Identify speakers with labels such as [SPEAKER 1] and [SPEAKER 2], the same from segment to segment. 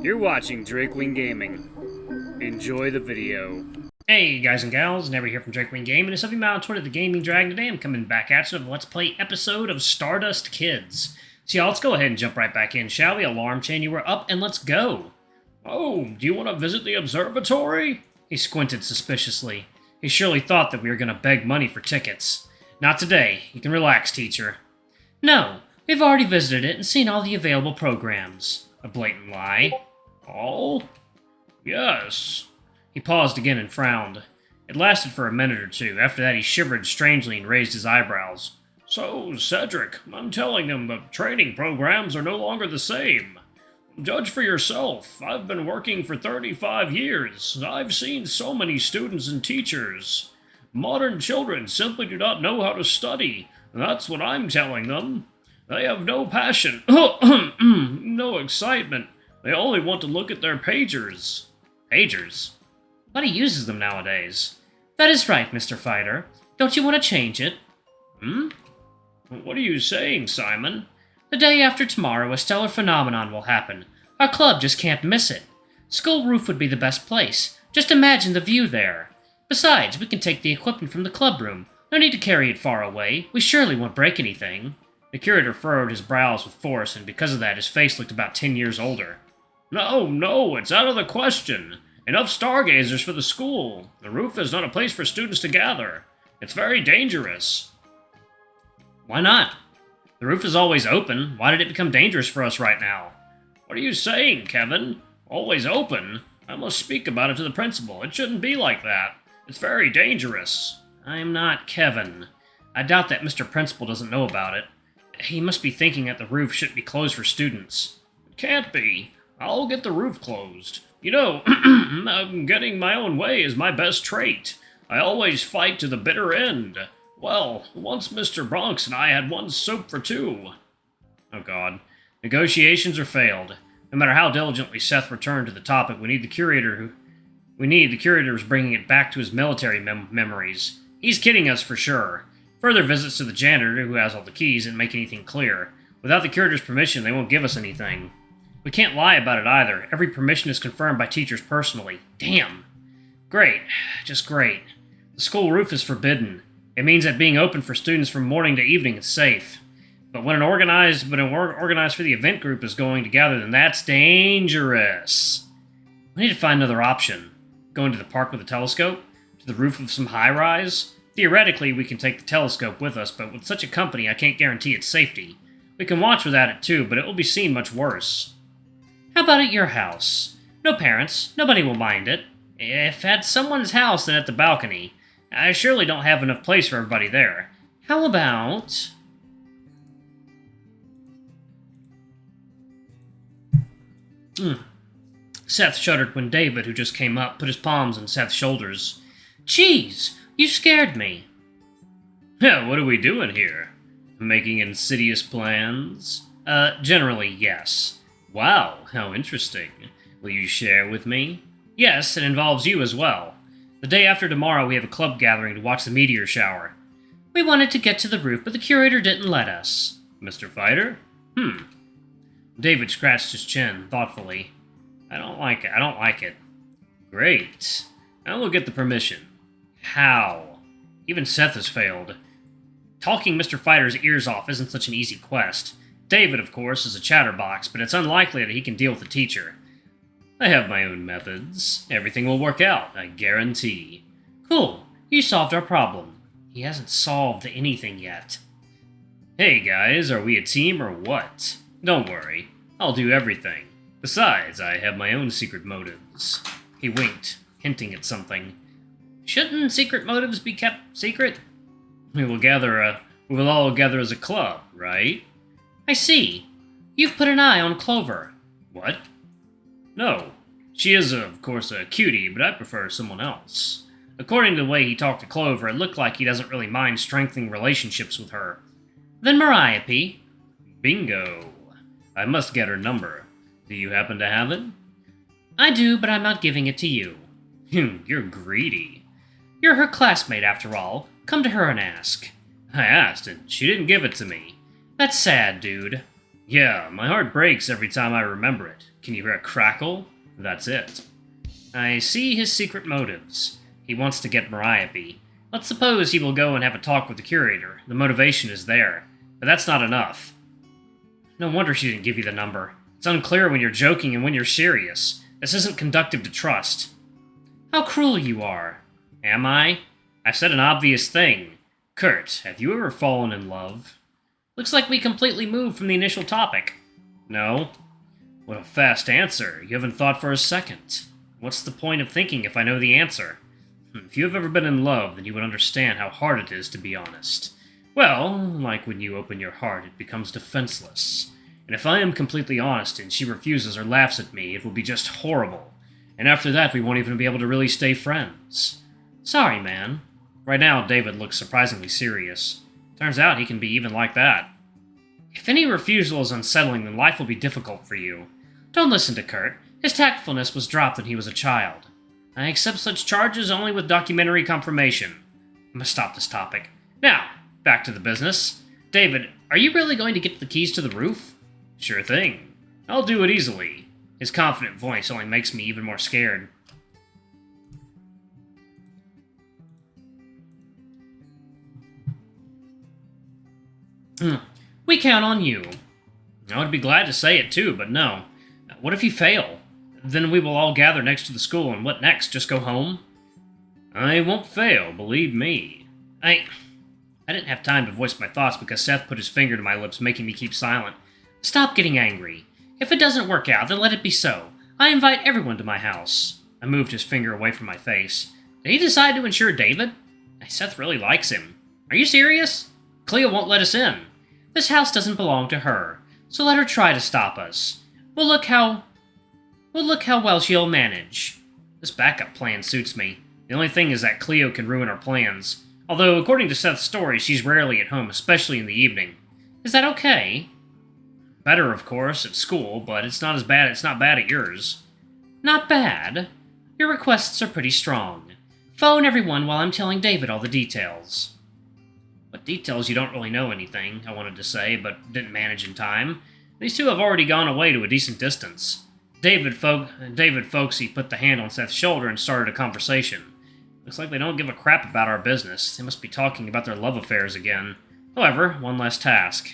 [SPEAKER 1] You're watching Drakewing Gaming. Enjoy the video.
[SPEAKER 2] Hey guys and gals, Never here from Drakewing Gaming, and it's something on Twitter, the Gaming Dragon. Today I'm coming back at you with a Let's Play episode of Stardust Kids. So y'all, let's go ahead and jump right back in, shall we? Alarm chain, you were up, and let's go. Oh, do you want to visit the observatory? He squinted suspiciously. He surely thought that we were going to beg money for tickets. Not today. You can relax, teacher. No, we've already visited it and seen all the available programs. A blatant lie. All? Yes. He paused again and frowned. It lasted for a minute or two. After that, he shivered strangely and raised his eyebrows. So, Cedric, I'm telling them the training programs are no longer the same. Judge for yourself. I've been working for 35 years. I've seen so many students and teachers. Modern children simply do not know how to study. That's what I'm telling them. They have no passion, no excitement. They only want to look at their pagers. Pagers? Nobody uses them nowadays. That is right, Mr. Fighter. Don't you want to change it? What are you saying, Simon? The day after tomorrow, a stellar phenomenon will happen. Our club just can't miss it. School roof would be the best place. Just imagine the view there. Besides, we can take the equipment from the club room. No need to carry it far away. We surely won't break anything. The curator furrowed his brows with force, and because of that, his face looked about 10 years older. No, it's out of the question. Enough stargazers for the school. The roof is not a place for students to gather. It's very dangerous. Why not? The roof is always open. Why did it become dangerous for us right now? What are you saying, Kevin? Always open? I must speak about it to the principal. It shouldn't be like that. It's very dangerous. I'm not Kevin. I doubt that Mr. Principal doesn't know about it. He must be thinking that the roof shouldn't be closed for students. It can't be. I'll get the roof closed. You know, getting my own way is my best trait. I always fight to the bitter end. Well, once Mr. Bronx and I had one soup for two. Oh god. Negotiations are failed. No matter how diligently Seth returned to the topic, we need the curator who's bringing it back to his military memories. He's kidding us for sure. Further visits to the janitor, who has all the keys, didn't make anything clear. Without the curator's permission, they won't give us anything. We can't lie about it either. Every permission is confirmed by teachers personally. Damn. Great. Just great. The school roof is forbidden. It means that being open for students from morning to evening is safe. But when an organized for the event group is going to gather, then that's dangerous. We need to find another option. Going to the park with a telescope? To the roof of some high-rise? Theoretically, we can take the telescope with us, but with such a company, I can't guarantee its safety. We can watch without it too, but it will be seen much worse. How about at your house? No parents. Nobody will mind it. If at someone's house, then at the balcony. I surely don't have enough place for everybody there. How about... Seth shuddered when David, who just came up, put his palms on Seth's shoulders. Jeez, you scared me. Yeah, what are we doing here? Making insidious plans? Generally, yes. Wow, how interesting. Will you share with me? Yes, it involves you as well. The day after tomorrow, we have a club gathering to watch the meteor shower. We wanted to get to the roof, but the curator didn't let us. Mr. Fighter? David scratched his chin, thoughtfully. I don't like it. Great. Now we'll get the permission. How? Even Seth has failed. Talking Mr. Fighter's ears off isn't such an easy quest. David, of course, is a chatterbox, but it's unlikely that he can deal with the teacher. I have my own methods. Everything will work out, I guarantee. Cool. You solved our problem. He hasn't solved anything yet. Hey guys, are we a team or what? Don't worry. I'll do everything. Besides, I have my own secret motives. He winked, hinting at something. Shouldn't secret motives be kept secret? We will all gather as a club, right? I see. You've put an eye on Clover. What? No. She is, of course, a cutie, but I prefer someone else. According to the way he talked to Clover, it looked like he doesn't really mind strengthening relationships with her. Then Mariape. Bingo. I must get her number. Do you happen to have it? I do, but I'm not giving it to you. You're greedy. You're her classmate, after all. Come to her and ask. I asked, and she didn't give it to me. That's sad, dude. Yeah, my heart breaks every time I remember it. Can you hear a crackle? That's it. I see his secret motives. He wants to get Mariape. Let's suppose he will go and have a talk with the curator. The motivation is there. But that's not enough. No wonder she didn't give you the number. It's unclear when you're joking and when you're serious. This isn't conducive to trust. How cruel you are. Am I? I've said an obvious thing. Kurt, have you ever fallen in love? Looks like we completely moved from the initial topic. No. What a fast answer. You haven't thought for a second. What's the point of thinking if I know the answer? If you have ever been in love, then you would understand how hard it is to be honest. Well, like when you open your heart, it becomes defenseless. And if I am completely honest and she refuses or laughs at me, it will be just horrible. And after that, we won't even be able to really stay friends. Sorry, man. Right now, David looks surprisingly serious. Turns out he can be even like that. If any refusal is unsettling, then life will be difficult for you. Don't listen to Kurt. His tactfulness was dropped when he was a child. I accept such charges only with documentary confirmation. I must stop this topic. Now, back to the business. David, are you really going to get the keys to the roof? Sure thing. I'll do it easily. His confident voice only makes me even more scared. We count on you. I would be glad to say it too, but no. What if you fail? Then we will all gather next to the school, and what next? Just go home? I won't fail, believe me. I didn't have time to voice my thoughts because Seth put his finger to my lips, making me keep silent. Stop getting angry. If it doesn't work out, then let it be so. I invite everyone to my house. I moved his finger away from my face. Did he decide to insure David? Seth really likes him. Are you serious? Cleo won't let us in. This house doesn't belong to her, so let her try to stop us. We'll look how well she'll manage. This backup plan suits me. The only thing is that Cleo can ruin our plans. Although, according to Seth's story, she's rarely at home, especially in the evening. Is that okay? Better, of course, at school, but it's not bad at yours. Not bad? Your requests are pretty strong. Phone everyone while I'm telling David all the details. What details? You don't really know anything, I wanted to say, but didn't manage in time. These two have already gone away to a decent distance. David Folksy put the hand on Seth's shoulder and started a conversation. Looks like they don't give a crap about our business. They must be talking about their love affairs again. However, one less task.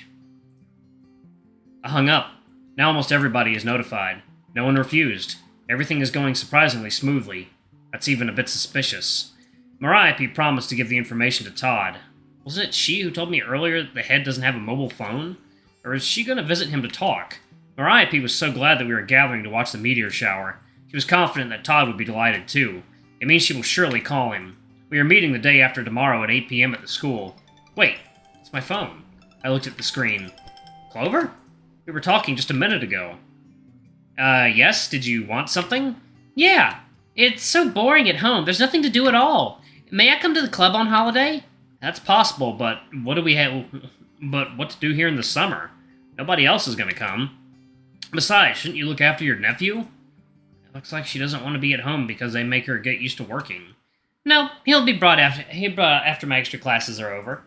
[SPEAKER 2] I hung up. Now almost everybody is notified. No one refused. Everything is going surprisingly smoothly. That's even a bit suspicious. Mariape promised to give the information to Todd. Wasn't it she who told me earlier that the head doesn't have a mobile phone? Or is she going to visit him to talk? Mariape was so glad that we were gathering to watch the meteor shower. She was confident that Todd would be delighted too. It means she will surely call him. We are meeting the day after tomorrow at 8 p.m. at the school. Wait, it's my phone. I looked at the screen. Clover? We were talking just a minute ago. Yes? Did you want something? Yeah. It's so boring at home. There's nothing to do at all. May I come to the club on holiday? That's possible, but what do we have... But what to do here in the summer? Nobody else is going to come. Besides, shouldn't you look after your nephew? It looks like she doesn't want to be at home because they make her get used to working. No, he'll be brought after my extra classes are over.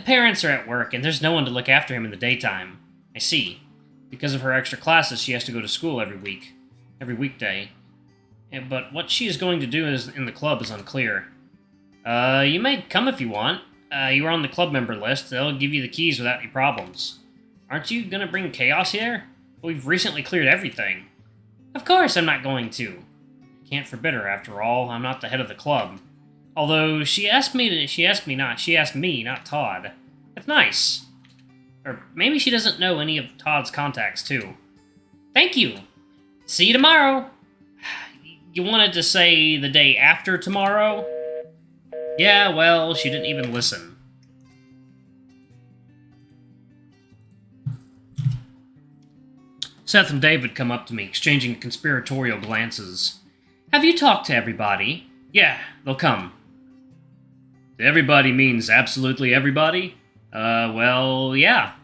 [SPEAKER 2] Parents are at work, and there's no one to look after him in the daytime. I see. Because of her extra classes, she has to go to school every weekday. But what she is going to do in the club is unclear. You may come if you want. You are on the club member list. They'll give you the keys without any problems. Aren't you going to bring chaos here? We've recently cleared everything. Of course I'm not going to. Can't forbid her, after all. I'm not the head of the club. Although, she asked me, not Todd. That's nice. Or maybe she doesn't know any of Todd's contacts, too. Thank you. See you tomorrow. You wanted to say the day after tomorrow? Yeah, well, she didn't even listen. Seth and David come up to me, exchanging conspiratorial glances. Have you talked to everybody? Yeah, they'll come. Everybody means absolutely everybody? Well, yeah.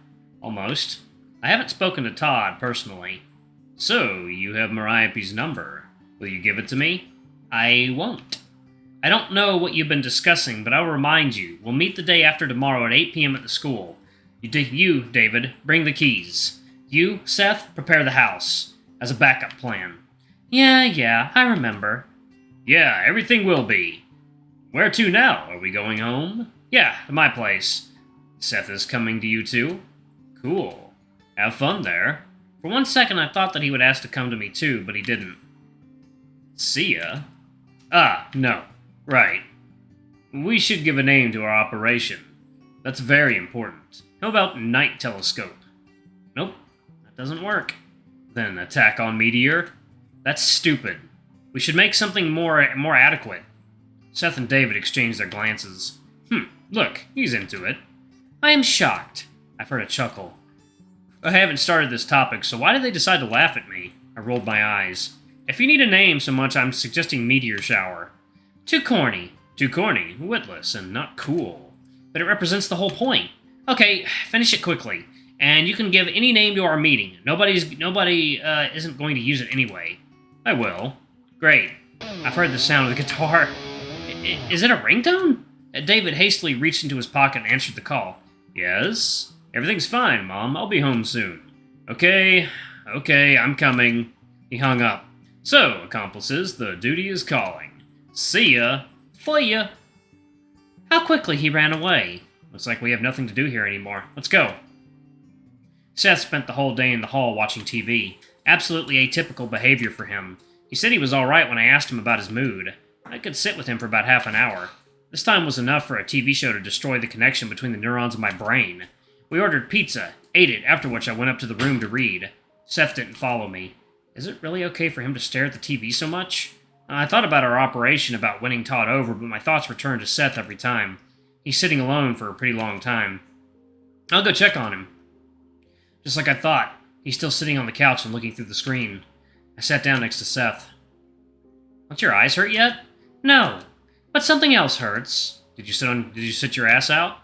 [SPEAKER 2] Almost. I haven't spoken to Todd, personally. So, you have Mariape's number. Will you give it to me? I won't. I don't know what you've been discussing, but I'll remind you. We'll meet the day after tomorrow at 8 p.m. at the school. You, David, bring the keys. You, Seth, prepare the house. as a backup plan. Yeah, I remember. Yeah, everything will be. Where to now? Are we going home? Yeah, to my place. Seth is coming to you too? Cool. Have fun there. For one second I thought that he would ask to come to me too, but he didn't. See ya? Ah, no. Right. We should give a name to our operation. That's very important. How about Night Telescope? Nope, that doesn't work. Then Attack on Meteor? That's stupid. We should make something more adequate. Seth and David exchanged their glances. Look, he's into it. I am shocked. I've heard a chuckle. I haven't started this topic, so why did they decide to laugh at me? I rolled my eyes. If you need a name so much, I'm suggesting Meteor Shower. Too corny, witless, and not cool. But it represents the whole point. Okay, finish it quickly, and you can give any name to our meeting. Nobody isn't going to use it anyway. I will. Great. I've heard the sound of the guitar. Is it a ringtone? David hastily reached into his pocket and answered the call. Yes? Everything's fine, Mom. I'll be home soon. Okay, I'm coming. He hung up. So, accomplices, the duty is calling. See ya. For ya. How quickly he ran away. Looks like we have nothing to do here anymore. Let's go. Seth spent the whole day in the hall watching TV. Absolutely atypical behavior for him. He said he was alright when I asked him about his mood. I could sit with him for about half an hour. This time was enough for a TV show to destroy the connection between the neurons of my brain. We ordered pizza, ate it, after which I went up to the room to read. Seth didn't follow me. Is it really okay for him to stare at the TV so much? I thought about our operation about winning Todd over, but my thoughts returned to Seth every time. He's sitting alone for a pretty long time. I'll go check on him. Just like I thought, he's still sitting on the couch and looking through the screen. I sat down next to Seth. Don't your eyes hurt yet? No, but something else hurts. Did you sit your ass out?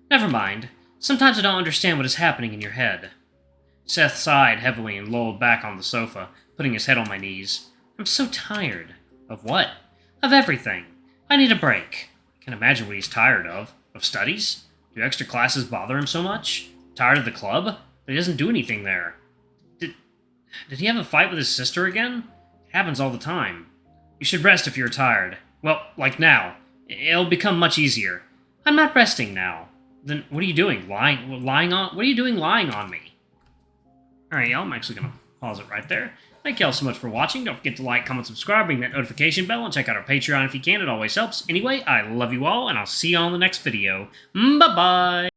[SPEAKER 2] Never mind. Sometimes I don't understand what is happening in your head. Seth sighed heavily and lolled back on the sofa, putting his head on my knees. I'm so tired. Of what? Of everything. I need a break. I can't imagine what he's tired of. Of studies? Do extra classes bother him so much? Tired of the club? But he doesn't do anything there. Did he have a fight with his sister again? It happens all the time. You should rest if you're tired. Well, like now. It'll become much easier. I'm not resting now. Then what are you doing? What are you doing lying on me? Alright, y'all, I'm actually gonna pause it right there. Thank y'all so much for watching. Don't forget to like, comment, subscribe, ring that notification bell, and check out our Patreon if you can. It always helps. Anyway, I love you all, and I'll see you all in the next video. Bye-bye!